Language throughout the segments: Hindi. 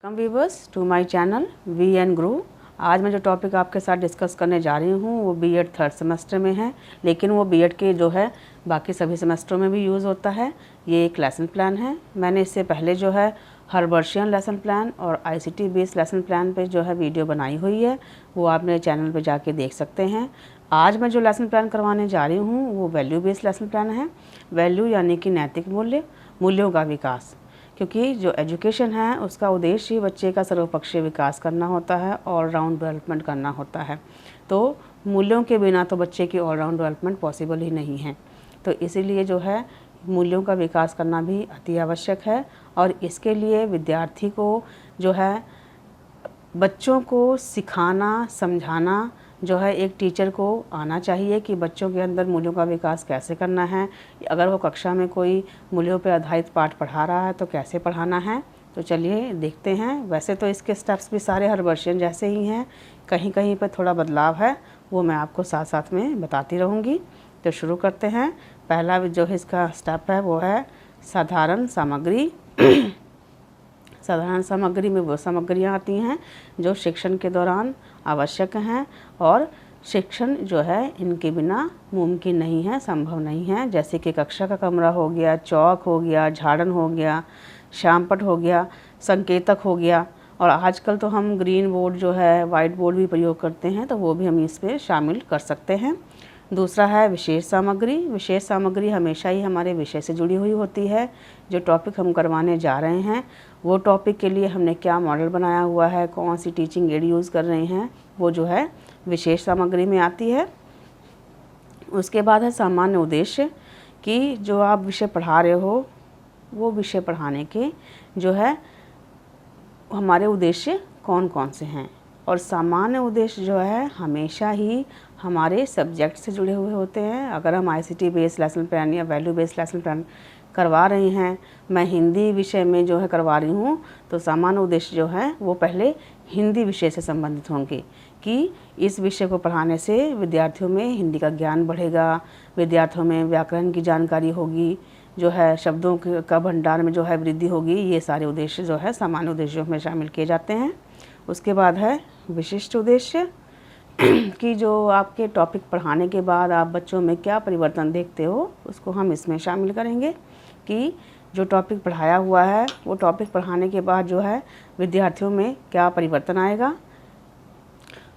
Welcome viewers to my channel V N grow. आज मैं जो टॉपिक आपके साथ डिस्कस करने जा रही हूँ वो बीएड थर्ड सेमेस्टर में है, लेकिन वो बीएड के जो है बाकी सभी सेमेस्टरों में भी यूज़ होता है। ये एक लेसन प्लान है। मैंने इससे पहले जो है हर्बर्शियन लेसन प्लान और आईसीटी बेस्ड लेसन प्लान पे जो है वीडियो बनाई हुई है, वो आप मेरे चैनल पे जाके देख सकते हैं। आज मैं जो लेसन प्लान करवाने जा रही हूँ वो वैल्यू बेस्ड लेसन प्लान है। वैल्यू यानी कि नैतिक मूल्य, मूल्यों का विकास, क्योंकि जो एजुकेशन है उसका उद्देश्य ही बच्चे का सर्वपक्षीय विकास करना होता है, ऑलराउंड डेवलपमेंट करना होता है। तो मूल्यों के बिना तो बच्चे की ऑलराउंड डेवलपमेंट पॉसिबल ही नहीं है। तो इसीलिए जो है मूल्यों का विकास करना भी अति आवश्यक है, और इसके लिए विद्यार्थी को जो है बच्चों को सिखाना समझाना जो है एक टीचर को आना चाहिए कि बच्चों के अंदर मूल्यों का विकास कैसे करना है। अगर वो कक्षा में कोई मूल्यों पर आधारित पाठ पढ़ा रहा है तो कैसे पढ़ाना है। तो चलिए देखते हैं। वैसे तो इसके स्टेप्स भी सारे हर्बर्शियन जैसे ही हैं, कहीं कहीं पर थोड़ा बदलाव है, वो मैं आपको साथ साथ में बताती रहूँगी। तो शुरू करते हैं। पहला जो है इसका स्टेप है वो है साधारण सामग्री। साधारण सामग्री में वो सामग्रियाँ आती हैं जो शिक्षण के दौरान आवश्यक हैं, और शिक्षण जो है इनके बिना मुमकिन नहीं है, संभव नहीं है। जैसे कि कक्षा का कमरा हो गया, चौक हो गया, झाड़न हो गया, श्यामपट हो गया, संकेतक हो गया, और आजकल तो हम ग्रीन बोर्ड जो है वाइट बोर्ड भी प्रयोग करते हैं, तो वो भी हम इस पर शामिल कर सकते हैं। दूसरा है विशेष सामग्री। विशेष सामग्री हमेशा ही हमारे विषय से जुड़ी हुई होती है। जो टॉपिक हम करवाने जा रहे हैं वो टॉपिक के लिए हमने क्या मॉडल बनाया हुआ है, कौन सी टीचिंग एड यूज़ कर रहे हैं, वो जो है विशेष सामग्री में आती है। उसके बाद है सामान्य उद्देश्य, कि जो आप विषय पढ़ा रहे हो वो विषय पढ़ाने के जो है हमारे उद्देश्य कौन कौन से हैं। और सामान्य उद्देश्य जो है हमेशा ही हमारे सब्जेक्ट से जुड़े हुए होते हैं। अगर हम आईसीटी बेस्ड लेसन प्लान या वैल्यू बेस्ड लेसन प्लान करवा रहे हैं, मैं हिंदी विषय में जो है करवा रही हूँ, तो सामान्य उद्देश्य जो है वो पहले हिंदी विषय से संबंधित होंगे, कि इस विषय को पढ़ाने से विद्यार्थियों में हिंदी का ज्ञान बढ़ेगा, विद्यार्थियों में व्याकरण की जानकारी होगी, जो है शब्दों का भंडार में जो है वृद्धि होगी। ये सारे उद्देश्य जो है सामान्य उद्देश्यों में शामिल किए जाते हैं। उसके बाद है विशिष्ट उद्देश्य, कि जो आपके टॉपिक पढ़ाने के बाद आप बच्चों में क्या परिवर्तन देखते हो उसको हम इसमें शामिल करेंगे, कि जो टॉपिक पढ़ाया हुआ है वो टॉपिक पढ़ाने के बाद जो है विद्यार्थियों में क्या परिवर्तन आएगा।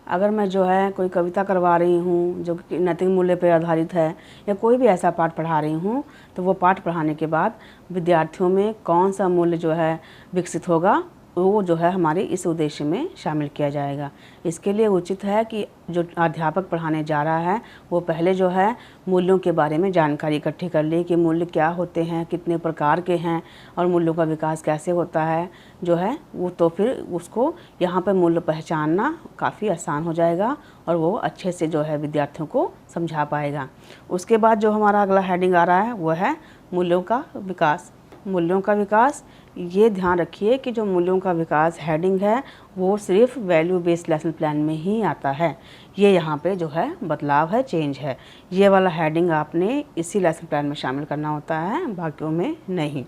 अगर मैं जो है कोई कविता करवा रही हूँ जो कि नैतिक मूल्य पर आधारित है, या कोई भी ऐसा पाठ पढ़ा रही हूँ, तो वो पाठ पढ़ाने के बाद विद्यार्थियों में कौन सा मूल्य जो है विकसित होगा, वो जो है हमारे इस उद्देश्य में शामिल किया जाएगा। इसके लिए उचित है कि जो अध्यापक पढ़ाने जा रहा है वो पहले जो है मूल्यों के बारे में जानकारी इकट्ठी कर ले, कि मूल्य क्या होते हैं, कितने प्रकार के हैं, और मूल्यों का विकास कैसे होता है जो है वो। तो फिर उसको यहाँ पर मूल्य पहचानना काफ़ी आसान हो जाएगा, और वो अच्छे से जो है विद्यार्थियों को समझा पाएगा। उसके बाद जो हमारा अगला हेडिंग आ रहा है वो है मूल्यों का विकास। मूल्यों का विकास, ये ध्यान रखिए कि जो मूल्यों का विकास हेडिंग है वो सिर्फ वैल्यू बेस्ड लेसन प्लान में ही आता है। ये यहाँ पे जो है बदलाव है, चेंज है। ये वाला हेडिंग आपने इसी लेसन प्लान में शामिल करना होता है, बाकियों में नहीं।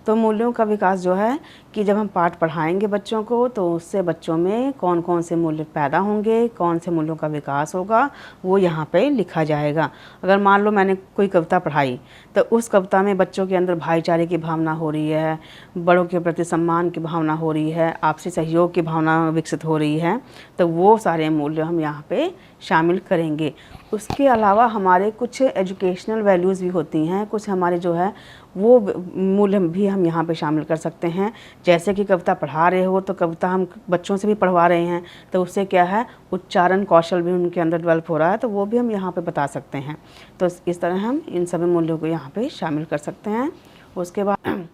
तो मूल्यों का विकास जो है कि जब हम पाठ पढ़ाएंगे बच्चों को, तो उससे बच्चों में कौन कौन से मूल्य पैदा होंगे, कौन से मूल्यों का विकास होगा, वो यहाँ पे लिखा जाएगा। अगर मान लो मैंने कोई कविता पढ़ाई, तो उस कविता में बच्चों के अंदर भाईचारे की भावना हो रही है, बड़ों के प्रति सम्मान की भावना हो रही है, आपसी सहयोग की भावना विकसित हो रही है, तो वो सारे मूल्य हम यहाँ पे शामिल करेंगे। उसके अलावा हमारे कुछ एजुकेशनल वैल्यूज़ भी होती हैं, कुछ हमारे जो है वो मूल्य भी हम यहाँ पे शामिल कर सकते हैं। जैसे कि कविता पढ़ा रहे हो तो कविता हम बच्चों से भी पढ़वा रहे हैं, तो उससे क्या है उच्चारण कौशल भी उनके अंदर डेवलप हो रहा है, तो वो भी हम यहाँ पे बता सकते हैं। तो इस तरह हम इन सभी मूल्यों को यहाँ पे शामिल कर सकते हैं। उसके बाद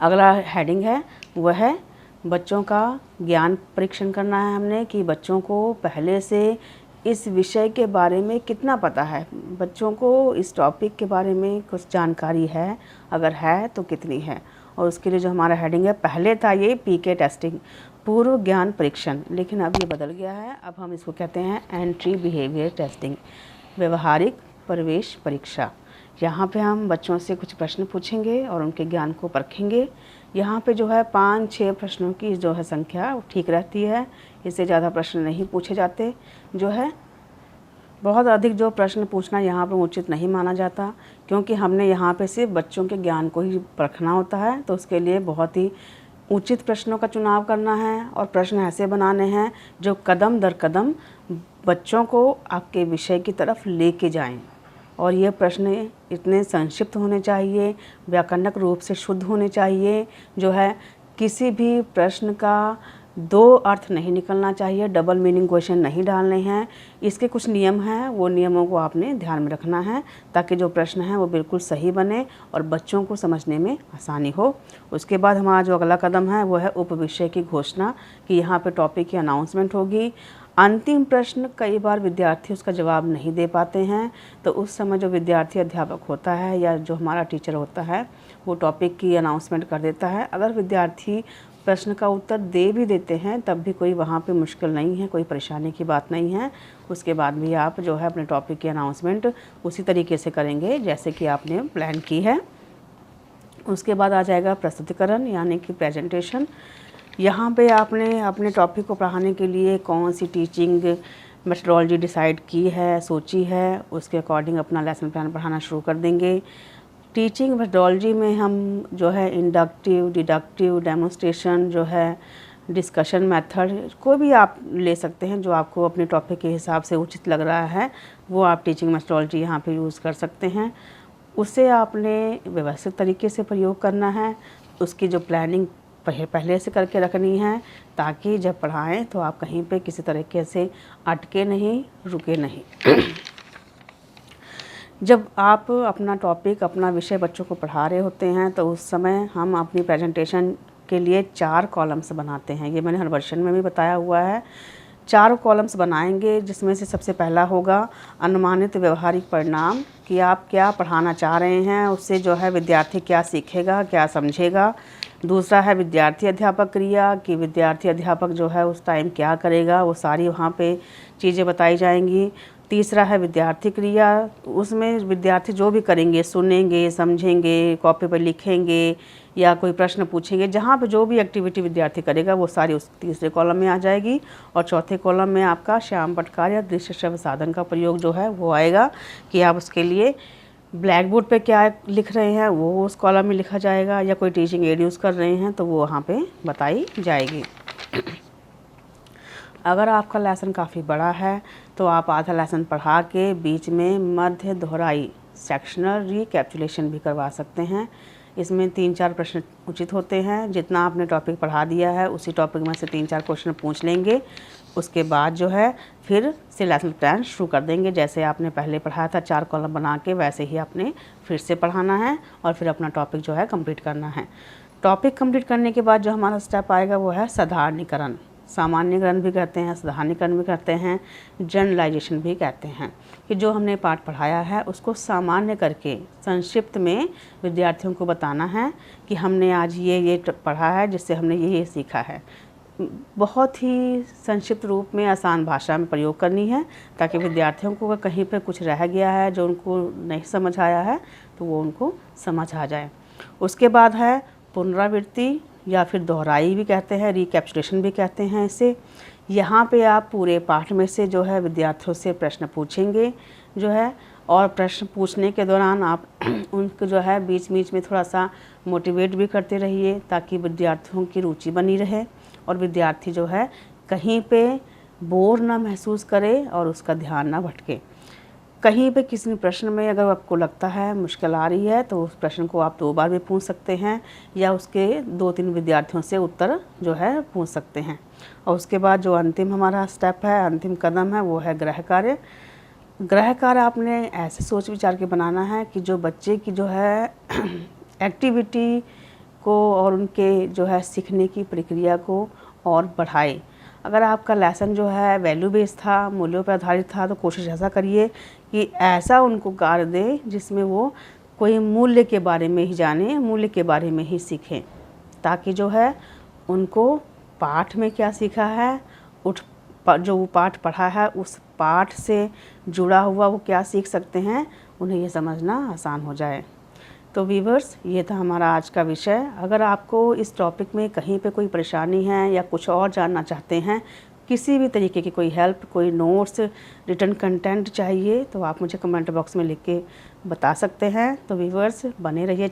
अगला हेडिंग है वह है बच्चों का ज्ञान परीक्षण करना है हमने, कि बच्चों को पहले से इस विषय के बारे में कितना पता है, बच्चों को इस टॉपिक के बारे में कुछ जानकारी है, अगर है तो कितनी है। और उसके लिए जो हमारा हेडिंग है, पहले था ये पीके टेस्टिंग, पूर्व ज्ञान परीक्षण, लेकिन अब ये बदल गया है। अब हम इसको कहते हैं एंट्री बिहेवियर टेस्टिंग, व्यवहारिक प्रवेश परीक्षा। यहाँ पे हम बच्चों से कुछ प्रश्न पूछेंगे और उनके ज्ञान को परखेंगे। यहाँ पे जो है 5-6 प्रश्नों की जो है संख्या ठीक रहती है, इससे ज़्यादा प्रश्न नहीं पूछे जाते। जो है बहुत अधिक जो प्रश्न पूछना यहाँ पर उचित नहीं माना जाता, क्योंकि हमने यहाँ पे सिर्फ बच्चों के ज्ञान को ही परखना होता है। तो उसके लिए बहुत ही उचित प्रश्नों का चुनाव करना है और प्रश्न ऐसे बनाने हैं जो कदम दर कदम बच्चों को आपके विषय की तरफ लेके जाएं। और ये प्रश्न इतने संक्षिप्त होने चाहिए, व्याकरणिक रूप से शुद्ध होने चाहिए। जो है किसी भी प्रश्न का 2 अर्थ नहीं निकलना चाहिए, डबल मीनिंग क्वेश्चन नहीं डालने हैं। इसके कुछ नियम हैं, वो नियमों को आपने ध्यान में रखना है ताकि जो प्रश्न है वो बिल्कुल सही बने और बच्चों को समझने में आसानी हो। उसके बाद हमारा जो अगला कदम है वो है उपविषय की घोषणा, कि यहाँ पे टॉपिक की अनाउंसमेंट होगी। अंतिम प्रश्न कई बार विद्यार्थी उसका जवाब नहीं दे पाते हैं, तो उस समय जो विद्यार्थी अध्यापक होता है या जो हमारा टीचर होता है वो टॉपिक की अनाउंसमेंट कर देता है। अगर विद्यार्थी प्रश्न का उत्तर दे भी देते हैं तब भी कोई वहाँ पे मुश्किल नहीं है, कोई परेशानी की बात नहीं है। उसके बाद भी आप जो है अपने टॉपिक की अनाउंसमेंट उसी तरीके से करेंगे जैसे कि आपने प्लान की है। उसके बाद आ जाएगा प्रस्तुतिकरण यानी कि प्रेजेंटेशन। यहाँ पे आपने अपने टॉपिक को पढ़ाने के लिए कौन सी टीचिंग मेथडोलॉजी डिसाइड की है, सोची है, उसके अकॉर्डिंग अपना लेसन प्लान पढ़ाना शुरू कर देंगे। टीचिंग मेथडोलॉजी में हम जो है इंडक्टिव, डिडक्टिव, डेमोन्स्ट्रेशन, जो है डिस्कशन मेथड, कोई भी आप ले सकते हैं जो आपको अपने टॉपिक के हिसाब से उचित लग रहा है, वो आप टीचिंग मेथडोलॉजी यहाँ पे यूज़ कर सकते हैं। उसे आपने व्यवस्थित तरीके से प्रयोग करना है। उसकी जो प्लानिंग पहले से करके रखनी है ताकि जब पढ़ाएं तो आप कहीं पे किसी तरीके से अटके नहीं, रुके नहीं। जब आप अपना टॉपिक, अपना विषय बच्चों को पढ़ा रहे होते हैं तो उस समय हम अपनी प्रेजेंटेशन के लिए 4 कॉलम्स बनाते हैं। ये मैंने हर वर्षन में भी बताया हुआ है। 4 कॉलम्स बनाएंगे जिसमें से सबसे पहला होगा अनुमानित व्यवहारिक परिणाम, कि आप क्या पढ़ाना चाह रहे हैं, उससे जो है विद्यार्थी क्या सीखेगा, क्या समझेगा। दूसरा है विद्यार्थी अध्यापक क्रिया, कि विद्यार्थी अध्यापक जो है उस टाइम क्या करेगा, वो सारी वहाँ पे चीज़ें बताई जाएंगी। तीसरा है विद्यार्थी क्रिया, उसमें विद्यार्थी जो भी करेंगे, सुनेंगे, समझेंगे, कॉपी पर लिखेंगे या कोई प्रश्न पूछेंगे, जहाँ पे जो भी एक्टिविटी विद्यार्थी करेगा वो सारी उस तीसरे कॉलम में आ जाएगी। और चौथे कॉलम में आपका श्याम पटकार या दृश्य श्रव्य साधन का प्रयोग जो है वो आएगा, कि आप उसके लिए ब्लैक बोर्ड पे क्या लिख रहे हैं वो उस कॉलम में लिखा जाएगा, या कोई टीचिंग एड यूज़ कर रहे हैं तो वो वहाँ पे बताई जाएगी। अगर आपका लेसन काफ़ी बड़ा है तो आप आधा लेसन पढ़ा के बीच में मध्य दोहराई, सेक्शनल रिकैप्चुलेशन भी करवा सकते हैं। इसमें 3-4 प्रश्न उचित होते हैं। जितना आपने टॉपिक पढ़ा दिया है उसी टॉपिक में से 3-4 क्वेश्चन पूछ लेंगे। उसके बाद जो है फिर से लेसन प्लान शुरू कर देंगे। जैसे आपने पहले पढ़ाया था 4 कॉलम बना के, वैसे ही आपने फिर से पढ़ाना है और फिर अपना टॉपिक जो है कंप्लीट करना है। टॉपिक कंप्लीट करने के बाद जो हमारा स्टेप आएगा वो है साधारणीकरण। सामान्यकरण भी कहते हैं, साधारणीकरण भी कहते हैं, जनरलाइजेशन भी कहते हैं, कि जो हमने पाठ पढ़ाया है उसको सामान्य करके संक्षिप्त में विद्यार्थियों को बताना है कि हमने आज ये पढ़ा है जिससे हमने ये सीखा है। बहुत ही संक्षिप्त रूप में आसान भाषा में प्रयोग करनी है ताकि विद्यार्थियों को कहीं पे कुछ रह गया है जो उनको नहीं समझ आया है तो वो उनको समझ आ जाए। उसके बाद है पुनरावृत्ति या फिर दोहराई भी कहते हैं, रिकैप्चुलेशन भी कहते हैं इसे। यहाँ पे आप पूरे पाठ में से जो है विद्यार्थियों से प्रश्न पूछेंगे जो है, और प्रश्न पूछने के दौरान आप उनको जो है बीच बीच में थोड़ा सा मोटिवेट भी करते रहिए ताकि विद्यार्थियों की रुचि बनी रहे और विद्यार्थी जो है कहीं पे बोर ना महसूस करे और उसका ध्यान ना भटके। कहीं पे किसी प्रश्न में अगर आपको लगता है मुश्किल आ रही है तो उस प्रश्न को आप 2 बार भी पूछ सकते हैं या उसके 2-3 विद्यार्थियों से उत्तर जो है पूछ सकते हैं। और उसके बाद जो अंतिम हमारा स्टेप है, अंतिम कदम है, वो है गृह कार्य। गृह कार्य आपने ऐसे सोच विचार के बनाना है कि जो बच्चे की जो है एक्टिविटी को और उनके जो है सीखने की प्रक्रिया को और बढ़ाए। अगर आपका लेसन जो है वैल्यू बेस्ड था, मूल्यों पर आधारित था, तो कोशिश ऐसा करिए कि ऐसा उनको कार्य दें जिसमें वो कोई मूल्य के बारे में ही जाने, मूल्य के बारे में ही सीखें, ताकि जो है उनको पाठ में क्या सीखा है, जो वो पाठ पढ़ा है उस पाठ से जुड़ा हुआ वो क्या सीख सकते हैं, उन्हें ये समझना आसान हो जाए। तो व्यूअर्स, ये था हमारा आज का विषय। अगर आपको इस टॉपिक में कहीं पे कोई परेशानी है या कुछ और जानना चाहते हैं, किसी भी तरीके की कोई हेल्प, कोई नोट्स, रिटन कंटेंट चाहिए, तो आप मुझे कमेंट बॉक्स में लिख के बता सकते हैं। तो व्यूअर्स, बने रहिए